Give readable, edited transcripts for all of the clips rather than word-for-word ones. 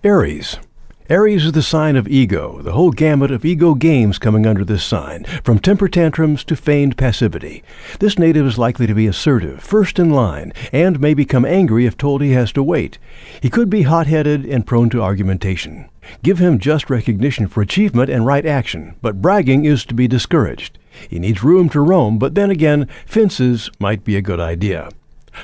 Aries. Aries is the sign of ego, the whole gamut of ego games coming under this sign, from temper tantrums to feigned passivity. This native is likely to be assertive, first in line, and may become angry if told he has to wait. He could be hot-headed and prone to argumentation. Give him just recognition for achievement and right action, but bragging is to be discouraged. He needs room to roam, but then again, fences might be a good idea.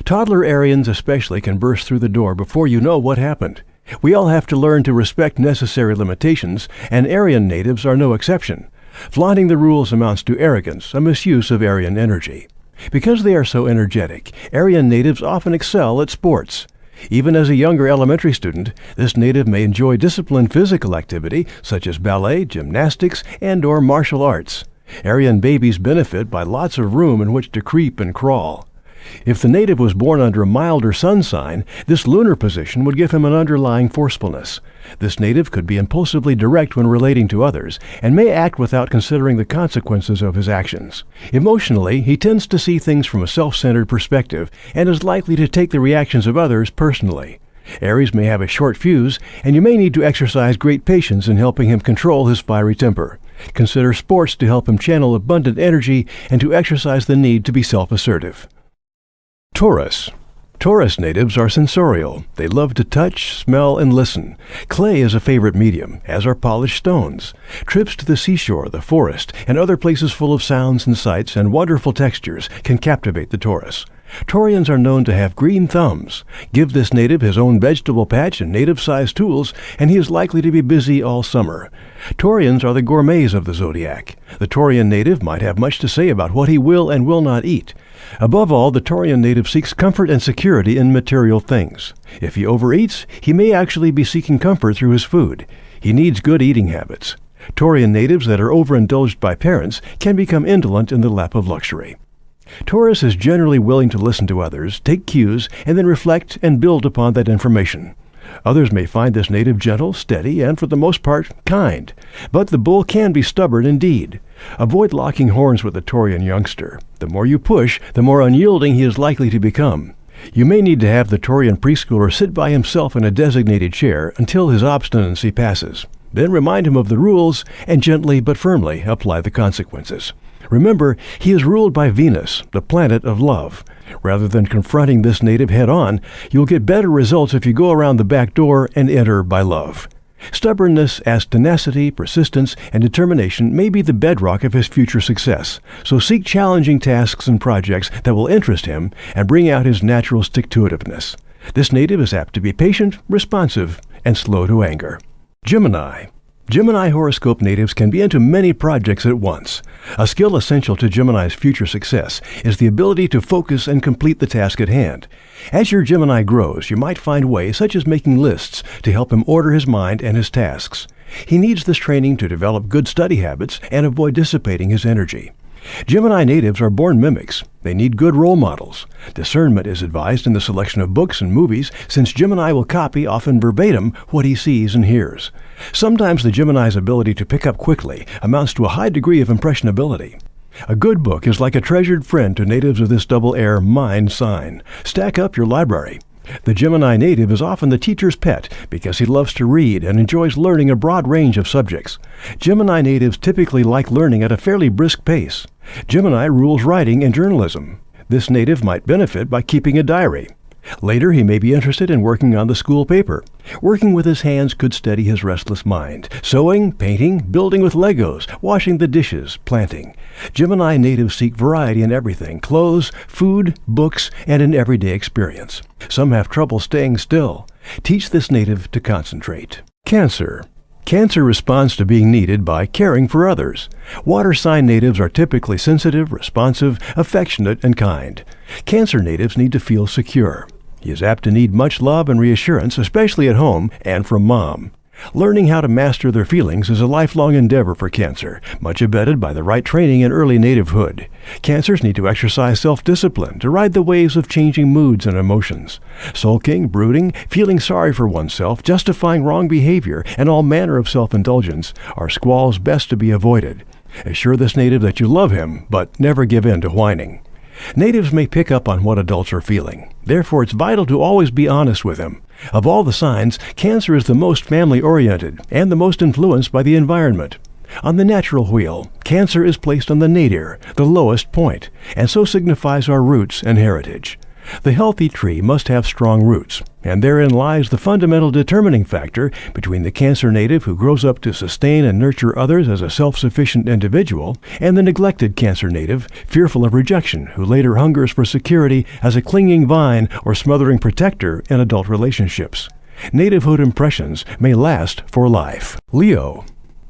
Toddler Arians especially can burst through the door before you know what happened. We all have to learn to respect necessary limitations, and Arian natives are no exception. Flaunting the rules amounts to arrogance, a misuse of Arian energy. Because they are so energetic, Arian natives often excel at sports. Even as a younger elementary student, this native may enjoy disciplined physical activity such as ballet, gymnastics, and/or martial arts. Arian babies benefit by lots of room in which to creep and crawl. If the native was born under a milder sun sign, this lunar position would give him an underlying forcefulness. This native could be impulsively direct when relating to others, and may act without considering the consequences of his actions. Emotionally, he tends to see things from a self-centered perspective, and is likely to take the reactions of others personally. Aries may have a short fuse, and you may need to exercise great patience in helping him control his fiery temper. Consider sports to help him channel abundant energy and to exercise the need to be self-assertive. Taurus. Taurus natives are sensorial. They love to touch, smell, and listen. Clay is a favorite medium, as are polished stones. Trips to the seashore, the forest, and other places full of sounds and sights and wonderful textures can captivate the Taurus. Taurians are known to have green thumbs. Give this native his own vegetable patch and native-sized tools, and he is likely to be busy all summer. Taurians are the gourmets of the zodiac. The Taurian native might have much to say about what he will and will not eat. Above all, the Taurian native seeks comfort and security in material things. If he overeats, he may actually be seeking comfort through his food. He needs good eating habits. Taurian natives that are overindulged by parents can become indolent in the lap of luxury. Taurus is generally willing to listen to others, take cues, and then reflect and build upon that information. Others may find this native gentle, steady, and for the most part, kind. But the bull can be stubborn indeed. Avoid locking horns with a Taurian youngster. The more you push, the more unyielding he is likely to become. You may need to have the Taurian preschooler sit by himself in a designated chair until his obstinacy passes. Then remind him of the rules and gently but firmly apply the consequences. Remember, he is ruled by Venus, the planet of love. Rather than confronting this native head-on, you'll get better results if you go around the back door and enter by love. Stubbornness, as tenacity, persistence, and determination may be the bedrock of his future success, so seek challenging tasks and projects that will interest him and bring out his natural stick-to-itiveness. This native is apt to be patient, responsive, and slow to anger. Gemini. Gemini horoscope natives can be into many projects at once. A skill essential to Gemini's future success is the ability to focus and complete the task at hand. As your Gemini grows, you might find ways such as making lists to help him order his mind and his tasks. He needs this training to develop good study habits and avoid dissipating his energy. Gemini natives are born mimics. They need good role models. Discernment is advised in the selection of books and movies, since Gemini will copy, often verbatim, what he sees and hears. Sometimes the Gemini's ability to pick up quickly amounts to a high degree of impressionability. A good book is like a treasured friend to natives of this double air mind sign. Stack up your library. The Gemini native is often the teacher's pet because he loves to read and enjoys learning a broad range of subjects. Gemini natives typically like learning at a fairly brisk pace. Gemini rules writing and journalism. This native might benefit by keeping a diary. Later, he may be interested in working on the school paper. Working with his hands could steady his restless mind. Sewing, painting, building with Legos, washing the dishes, planting. Gemini natives seek variety in everything: clothes, food, books, and an everyday experience. Some have trouble staying still. Teach this native to concentrate. Cancer. Cancer responds to being needed by caring for others. Water sign natives are typically sensitive, responsive, affectionate, and kind. Cancer natives need to feel secure. He is apt to need much love and reassurance, especially at home and from mom. Learning how to master their feelings is a lifelong endeavor for Cancer, much abetted by the right training in early nativehood. Cancers need to exercise self-discipline to ride the waves of changing moods and emotions. Sulking, brooding, feeling sorry for oneself, justifying wrong behavior, and all manner of self-indulgence are squalls best to be avoided. Assure this native that you love him, but never give in to whining. Natives may pick up on what adults are feeling. Therefore, it's vital to always be honest with him. Of all the signs, Cancer is the most family-oriented and the most influenced by the environment. On the natural wheel, Cancer is placed on the nadir, the lowest point, and so signifies our roots and heritage. The healthy tree must have strong roots, and therein lies the fundamental determining factor between the Cancer native who grows up to sustain and nurture others as a self-sufficient individual, and the neglected Cancer native, fearful of rejection, who later hungers for security as a clinging vine or smothering protector in adult relationships. Nativehood impressions may last for life. Leo.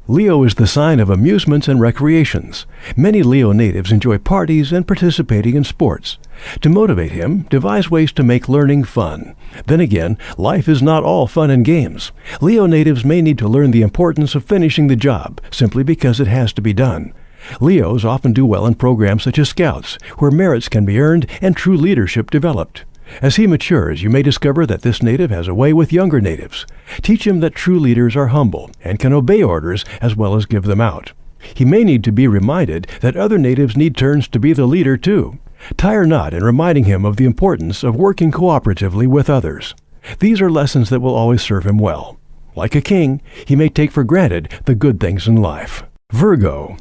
Leo is the sign of amusements and recreations. Many Leo natives enjoy parties and participating in sports. To motivate him, devise ways to make learning fun. Then again, life is not all fun and games. Leo natives may need to learn the importance of finishing the job, simply because it has to be done. Leos often do well in programs such as Scouts, where merits can be earned and true leadership developed. As he matures, you may discover that this native has a way with younger natives. Teach him that true leaders are humble and can obey orders as well as give them out. He may need to be reminded that other natives need turns to be the leader too. Tire not in reminding him of the importance of working cooperatively with others. These are lessons that will always serve him well. Like a king, he may take for granted the good things in life. Virgo.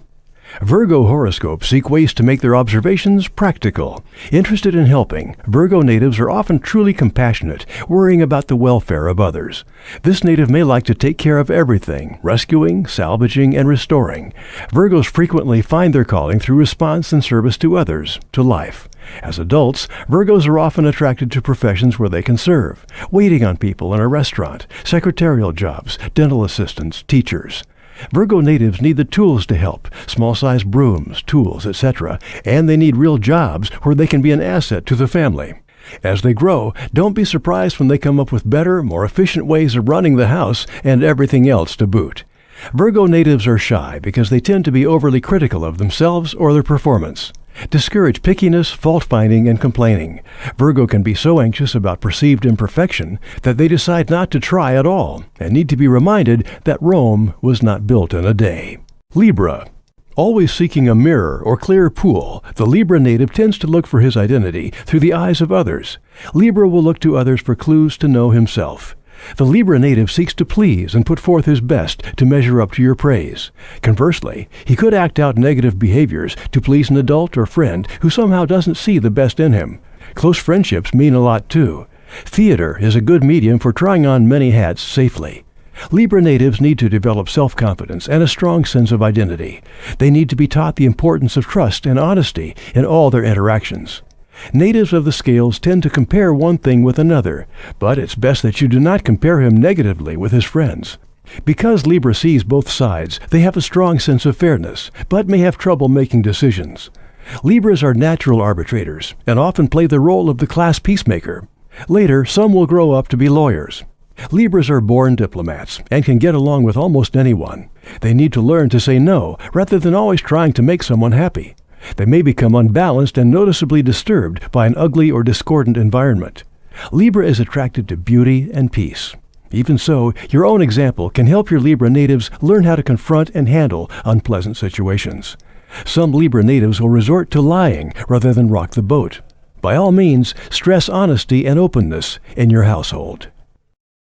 Virgo horoscopes seek ways to make their observations practical. Interested in helping, Virgo natives are often truly compassionate, worrying about the welfare of others. This native may like to take care of everything, rescuing, salvaging, and restoring. Virgos frequently find their calling through response and service to others, to life. As adults, Virgos are often attracted to professions where they can serve, waiting on people in a restaurant, secretarial jobs, dental assistants, teachers. Virgo natives need the tools to help, small-sized brooms, tools, etc., and they need real jobs where they can be an asset to the family. As they grow, don't be surprised when they come up with better, more efficient ways of running the house and everything else to boot. Virgo natives are shy because they tend to be overly critical of themselves or their performance. Discourage pickiness, fault-finding, and complaining. Virgo can be so anxious about perceived imperfection that they decide not to try at all and need to be reminded that Rome was not built in a day. Libra. Always seeking a mirror or clear pool, the Libra native tends to look for his identity through the eyes of others. Libra will look to others for clues to know himself. The Libra native seeks to please and put forth his best to measure up to your praise. Conversely, he could act out negative behaviors to please an adult or friend who somehow doesn't see the best in him. Close friendships mean a lot too. Theater is a good medium for trying on many hats safely. Libra natives need to develop self-confidence and a strong sense of identity. They need to be taught the importance of trust and honesty in all their interactions. Natives of the scales tend to compare one thing with another, but it's best that you do not compare him negatively with his friends. Because Libra sees both sides, they have a strong sense of fairness, but may have trouble making decisions. Libras are natural arbitrators, and often play the role of the class peacemaker. Later, some will grow up to be lawyers. Libras are born diplomats, and can get along with almost anyone. They need to learn to say no, rather than always trying to make someone happy. They may become unbalanced and noticeably disturbed by an ugly or discordant environment. Libra is attracted to beauty and peace. Even so, your own example can help your Libra natives learn how to confront and handle unpleasant situations. Some Libra natives will resort to lying rather than rock the boat. By all means, stress honesty and openness in your household.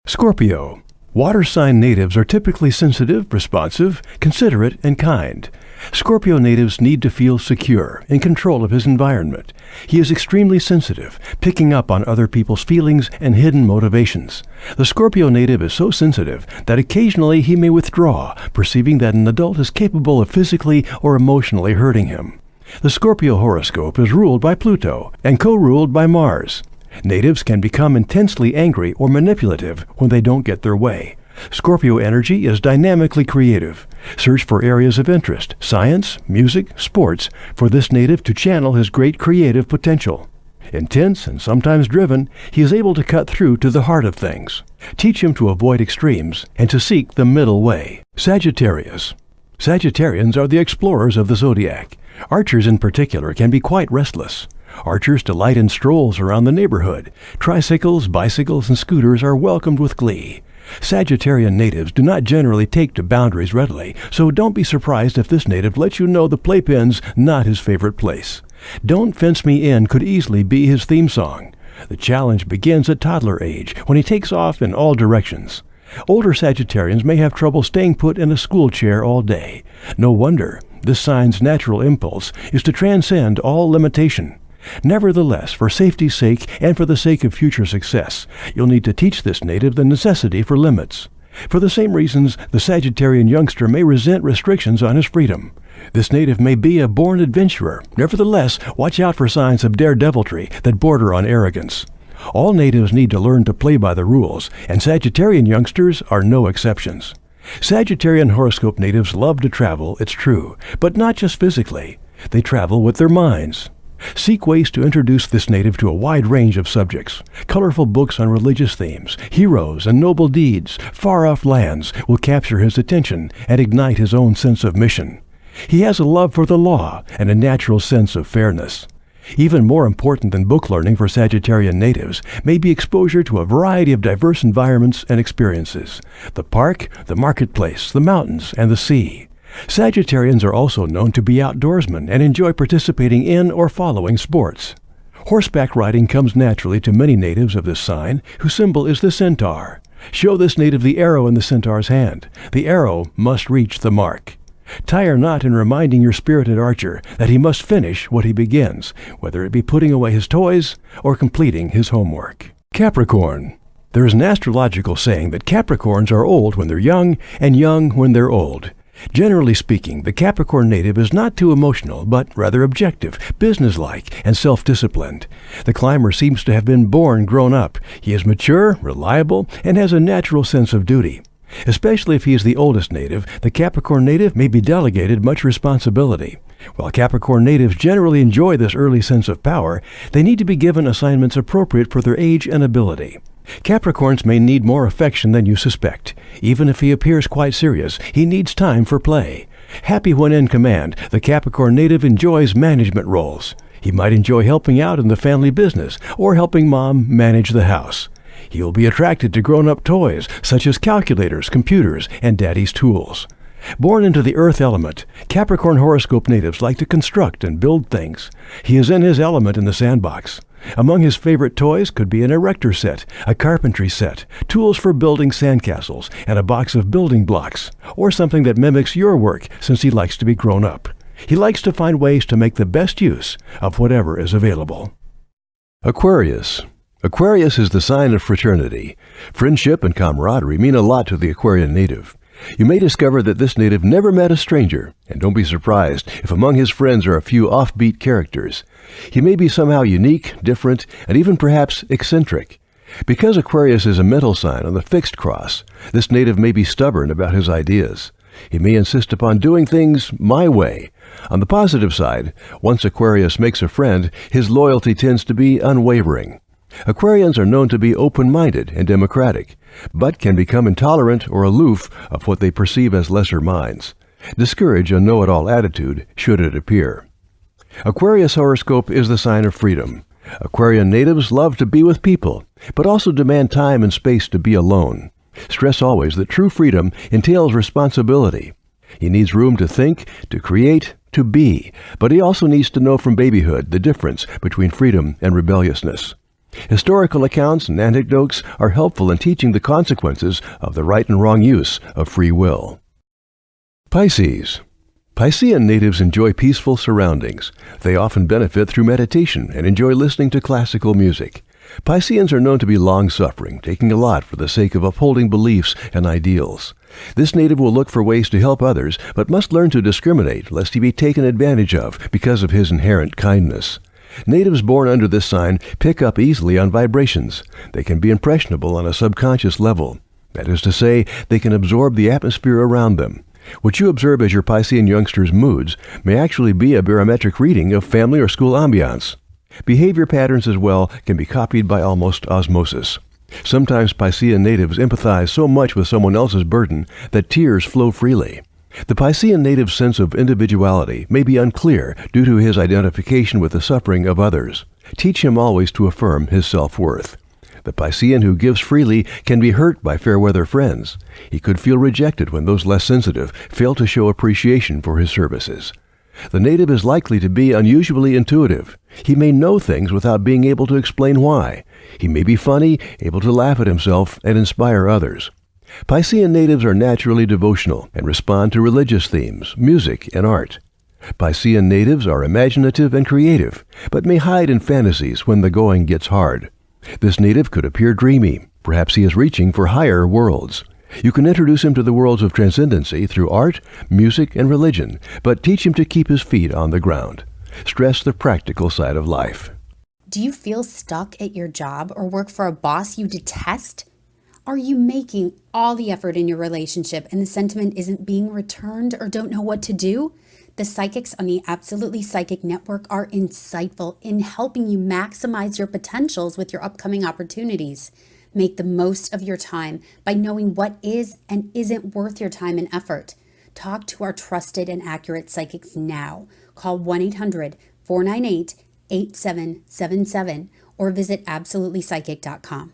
Scorpio. Water sign natives are typically sensitive, responsive, considerate, and kind. Scorpio natives need to feel secure, in control of his environment. He is extremely sensitive, picking up on other people's feelings and hidden motivations. The Scorpio native is so sensitive that occasionally he may withdraw, perceiving that an adult is capable of physically or emotionally hurting him. The Scorpio horoscope is ruled by Pluto and co-ruled by Mars. Natives can become intensely angry or manipulative when they don't get their way. Scorpio energy is dynamically creative. Search for areas of interest, science, music, sports, for this native to channel his great creative potential. Intense and sometimes driven, he is able to cut through to the heart of things. Teach him to avoid extremes and to seek the middle way. Sagittarius. Sagittarians are the explorers of the zodiac. Archers in particular can be quite restless. Archers delight in strolls around the neighborhood. Tricycles, bicycles, and scooters are welcomed with glee. Sagittarian natives do not generally take to boundaries readily, so don't be surprised if this native lets you know the playpen's not his favorite place. "Don't Fence Me In" could easily be his theme song. The challenge begins at toddler age, when he takes off in all directions. Older Sagittarians may have trouble staying put in a school chair all day. No wonder. This sign's natural impulse is to transcend all limitation. Nevertheless, for safety's sake and for the sake of future success, you'll need to teach this native the necessity for limits. For the same reasons, the Sagittarian youngster may resent restrictions on his freedom. This native may be a born adventurer. Nevertheless, watch out for signs of daredeviltry that border on arrogance. All natives need to learn to play by the rules, and Sagittarian youngsters are no exceptions. Sagittarian horoscope natives love to travel, it's true, but not just physically. They travel with their minds. Seek ways to introduce this native to a wide range of subjects. Colorful books on religious themes, heroes, and noble deeds, far-off lands will capture his attention and ignite his own sense of mission. He has a love for the law and a natural sense of fairness. Even more important than book learning for Sagittarian natives may be exposure to a variety of diverse environments and experiences. The park, the marketplace, the mountains, and the sea. Sagittarians are also known to be outdoorsmen and enjoy participating in or following sports. Horseback riding comes naturally to many natives of this sign, whose symbol is the centaur. Show this native the arrow in the centaur's hand. The arrow must reach the mark. Tie a knot in reminding your spirited archer that he must finish what he begins, whether it be putting away his toys or completing his homework. Capricorn. There is an astrological saying that Capricorns are old when they're young and young when they're old. Generally speaking, the Capricorn native is not too emotional, but rather objective, businesslike, and self-disciplined. The climber seems to have been born grown up. He is mature, reliable, and has a natural sense of duty. Especially if he is the oldest native, the Capricorn native may be delegated much responsibility. While Capricorn natives generally enjoy this early sense of power, they need to be given assignments appropriate for their age and ability. Capricorns may need more affection than you suspect. Even if he appears quite serious, he needs time for play. Happy when in command, the Capricorn native enjoys management roles. He might enjoy helping out in the family business or helping mom manage the house. He will be attracted to grown-up toys such as calculators, computers, and daddy's tools. Born into the earth element, Capricorn horoscope natives like to construct and build things. He is in his element in the sandbox. Among his favorite toys could be an erector set, a carpentry set, tools for building sandcastles, and a box of building blocks, or something that mimics your work since he likes to be grown up. He likes to find ways to make the best use of whatever is available. Aquarius. Aquarius is the sign of fraternity. Friendship and camaraderie mean a lot to the Aquarian native. You may discover that this native never met a stranger, and don't be surprised if among his friends are a few offbeat characters. He may be somehow unique, different, and even perhaps eccentric. Because Aquarius is a mental sign on the fixed cross, this native may be stubborn about his ideas. He may insist upon doing things my way. On the positive side, once Aquarius makes a friend, his loyalty tends to be unwavering. Aquarians are known to be open-minded and democratic, but can become intolerant or aloof of what they perceive as lesser minds. Discourage a know-it-all attitude should it appear. Aquarius horoscope is the sign of freedom. Aquarian natives love to be with people, but also demand time and space to be alone. Stress always that true freedom entails responsibility. He needs room to think, to create, to be, but he also needs to know from babyhood the difference between freedom and rebelliousness. Historical accounts and anecdotes are helpful in teaching the consequences of the right and wrong use of free will. Pisces. Piscean natives enjoy peaceful surroundings. They often benefit through meditation and enjoy listening to classical music. Pisceans are known to be long-suffering, taking a lot for the sake of upholding beliefs and ideals. This native will look for ways to help others, but must learn to discriminate lest he be taken advantage of because of his inherent kindness. Natives born under this sign pick up easily on vibrations. They can be impressionable on a subconscious level. That is to say, they can absorb the atmosphere around them. What you observe as your Piscean youngster's moods may actually be a barometric reading of family or school ambiance. Behavior patterns as well can be copied by almost osmosis. Sometimes Piscean natives empathize so much with someone else's burden that tears flow freely. The Piscean native's sense of individuality may be unclear due to his identification with the suffering of others. Teach him always to affirm his self-worth. The Piscean who gives freely can be hurt by fair-weather friends. He could feel rejected when those less sensitive fail to show appreciation for his services. The native is likely to be unusually intuitive. He may know things without being able to explain why. He may be funny, able to laugh at himself, and inspire others. Piscean natives are naturally devotional and respond to religious themes, music, and art. Piscean natives are imaginative and creative, but may hide in fantasies when the going gets hard. This native could appear dreamy. Perhaps he is reaching for higher worlds. You can introduce him to the worlds of transcendency through art, music, and religion, but teach him to keep his feet on the ground. Stress the practical side of life. Do you feel stuck at your job or work for a boss you detest? Are you making all the effort in your relationship and the sentiment isn't being returned or don't know what to do? The psychics on the Absolutely Psychic Network are insightful in helping you maximize your potentials with your upcoming opportunities. Make the most of your time by knowing what is and isn't worth your time and effort. Talk to our trusted and accurate psychics now. Call 1-800-498-8777 or visit absolutelypsychic.com.